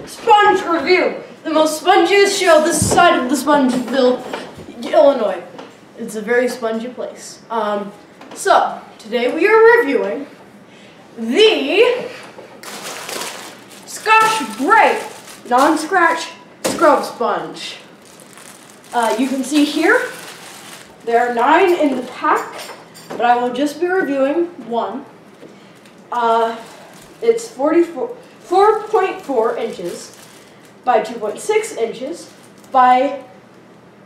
Sponge Review, the most spongiest show this side of the Spongeville, Illinois. It's a very spongy place. So, today we are reviewing the Scotch-Brite Non-Scratch Scrub Sponge. You can see here, there are 9 in the pack, but I will just be reviewing one. It's 4.4 inches by 2.6 inches by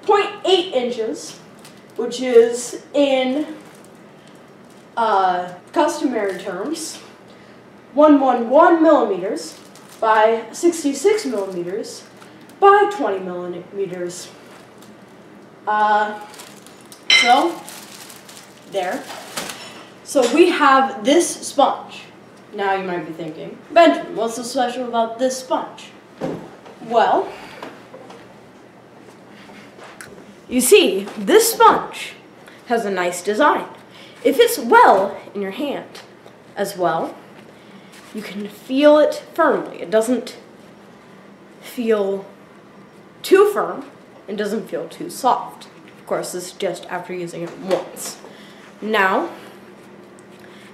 0.8 inches, which is in customary terms 111 millimeters by 66 millimeters by 20 millimeters. So there. So we have this sponge. Now you might be thinking, Benjamin, what's so special about this sponge? Well, you see, this sponge has a nice design. It fits well in your hand as well. You can feel it firmly. It doesn't feel too firm. It doesn't feel too soft. Of course, this is just after using it once. Now,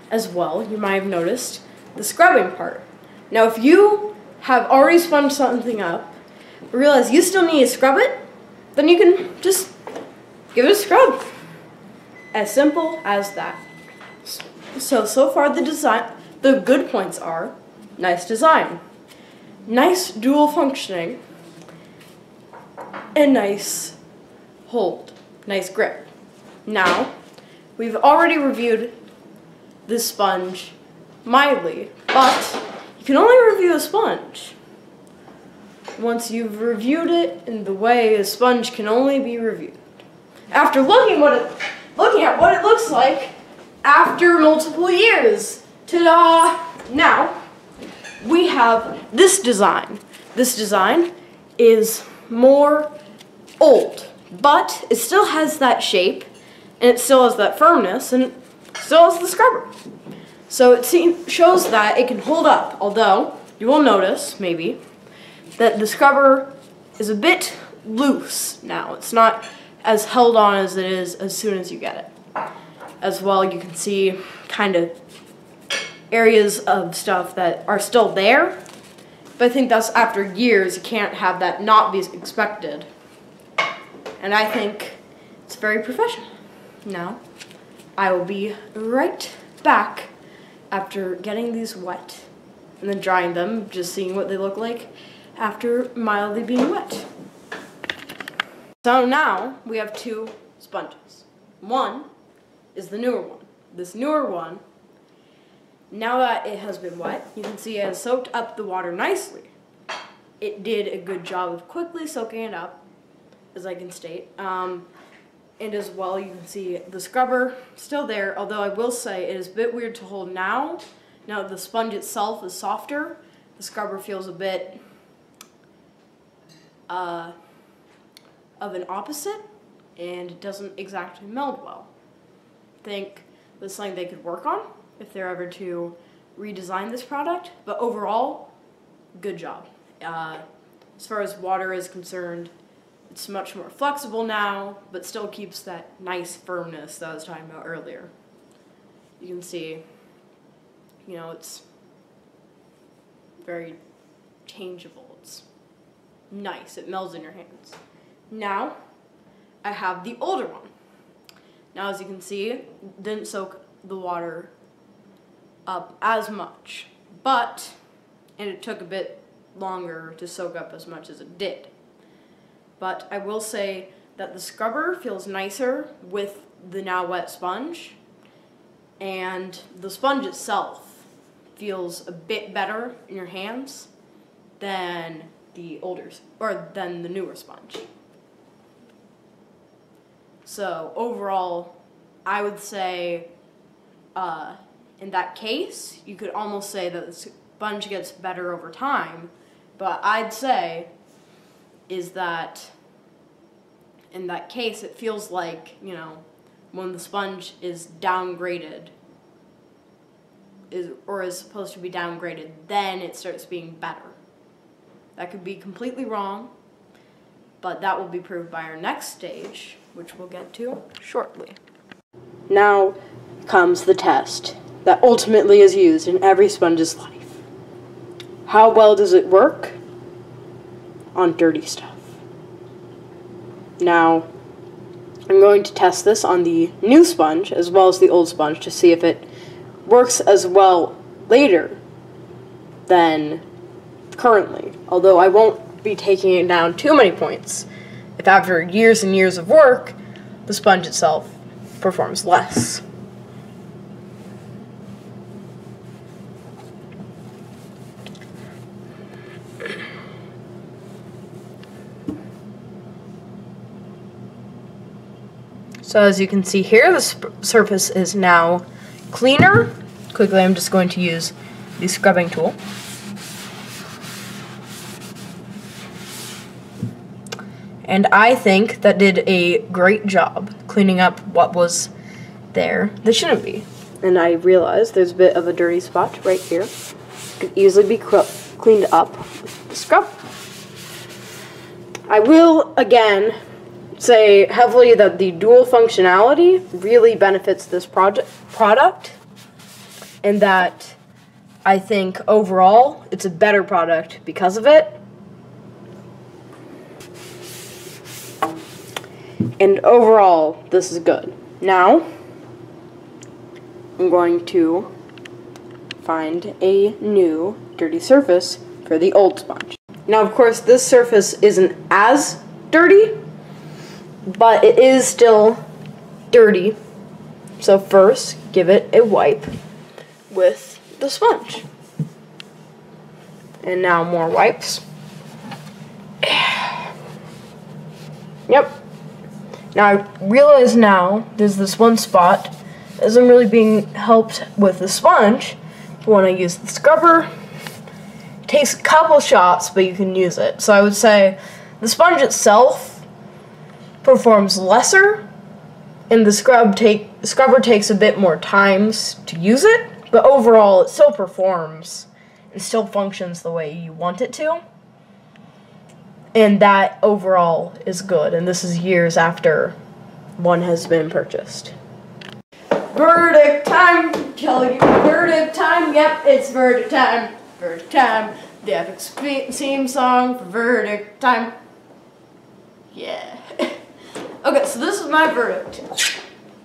as well, you might have noticed the scrubbing part. Now, if you have already sponged something up, but realize you still need to scrub it, then you can just give it a scrub. As simple as that. So far the good points are nice design, nice dual functioning, and nice hold, nice grip. Now, we've already reviewed this sponge mildly, but you can only review a sponge once you've reviewed it in the way a sponge can only be reviewed. After looking at what it looks like after multiple years. Ta-da! Now, we have this design. This design is more old, but it still has that shape, and it still has that firmness, and it still has the scrubber. So it shows that it can hold up, although you will notice, maybe, that the scrubber is a bit loose now. It's not as held on as it is as soon as you get it. As well, you can see kind of areas of stuff that are still there, but I think that's after years. You can't have that not be expected. And I think it's very professional. Now, I will be right back after getting these wet and then drying them, just seeing what they look like after mildly being wet. So now we have 2 sponges. One is the newer one. This newer one, now that it has been wet, you can see it has soaked up the water nicely. It did a good job of quickly soaking it up, as I can state. And as well, you can see the scrubber still there, although I will say it is a bit weird to hold now. Now that the sponge itself is softer, the scrubber feels a bit of an opposite, and it doesn't exactly meld well. I think that's something they could work on if they're ever to redesign this product, but overall, good job. As far as water is concerned, it's much more flexible now, but still keeps that nice firmness that I was talking about earlier. You can see, you know, it's very changeable. It's nice. It melds in your hands. Now, I have the older one. Now, as you can see, it didn't soak the water up as much, and it took a bit longer to soak up as much as it did. But I will say that the scrubber feels nicer with the now wet sponge, and the sponge itself feels a bit better in your hands than the newer sponge. So overall, I would say in that case, you could almost say that the sponge gets better over time, but I'd say is that in that case, it feels like, you know, when the sponge is downgraded, is supposed to be downgraded, then it starts being better. That could be completely wrong, but that will be proved by our next stage, which we'll get to shortly. Now comes the test that ultimately is used in every sponge's life. How well does it work on dirty stuff? Now, I'm going to test this on the new sponge as well as the old sponge to see if it works as well later than currently, although I won't be taking it down too many points if after years and years of work, the sponge itself performs less. So as you can see here, the surface is now cleaner. Quickly, I'm just going to use the scrubbing tool. And I think that did a great job cleaning up what was there that shouldn't be. And I realized there's a bit of a dirty spot right here. It could easily be cleaned up with the scrub. I will, again, say heavily that the dual functionality really benefits this product, and that I think overall it's a better product because of it. And overall, this is good. Now, I'm going to find a new dirty surface for the old sponge. Now, of course, this surface isn't as dirty, but it is still dirty. So first, give it a wipe with the sponge. And now more wipes. Yep. Now I realize now there's this one spot that isn't really being helped with the sponge. When I use the scrubber, it takes a couple shots, but you can use it. So I would say the sponge itself performs lesser, and the scrubber takes a bit more times to use it, but overall it still performs and still functions the way you want it to. And that overall is good, and this is years after one has been purchased. Verdict time! Tell you verdict time. Yep, it's verdict time. Verdict time. The epic theme song for verdict time. Yeah. Okay, so this is my verdict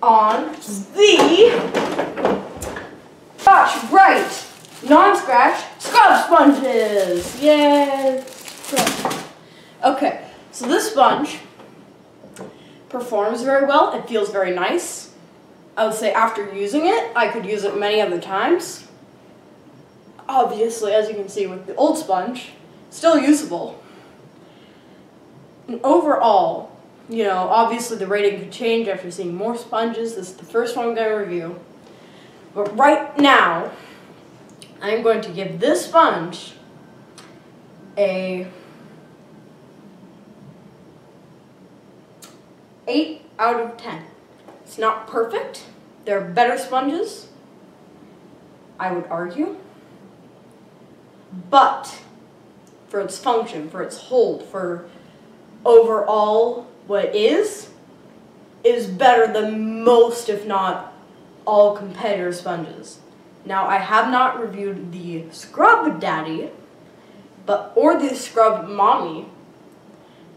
on the Scotch-Brite non-scratch scrub sponges. Yes. Okay, so this sponge performs very well. It feels very nice. I would say after using it, I could use it many other times. Obviously, as you can see with the old sponge, still usable. And overall, you know, obviously the rating could change after seeing more sponges. This is the first one I'm going to review. But right now, I'm going to give this sponge a 8 out of 10. It's not perfect. There are better sponges, I would argue. But for its function, for its hold, for overall what it is better than most, if not all, competitor sponges. Now, I have not reviewed the Scrub Daddy, or the Scrub Mommy,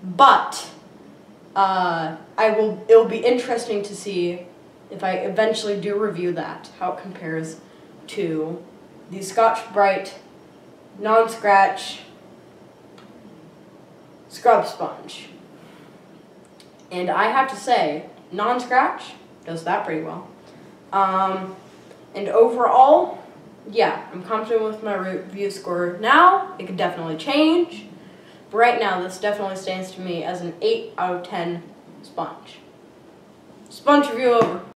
but it'll be interesting to see if I eventually do review that, how it compares to the Scotch-Brite non-scratch scrub sponge. And I have to say, non-scratch does that pretty well. And overall, yeah, I'm confident with my review score now. It could definitely change. But right now, this definitely stands to me as an 8 out of 10 sponge. Sponge review over.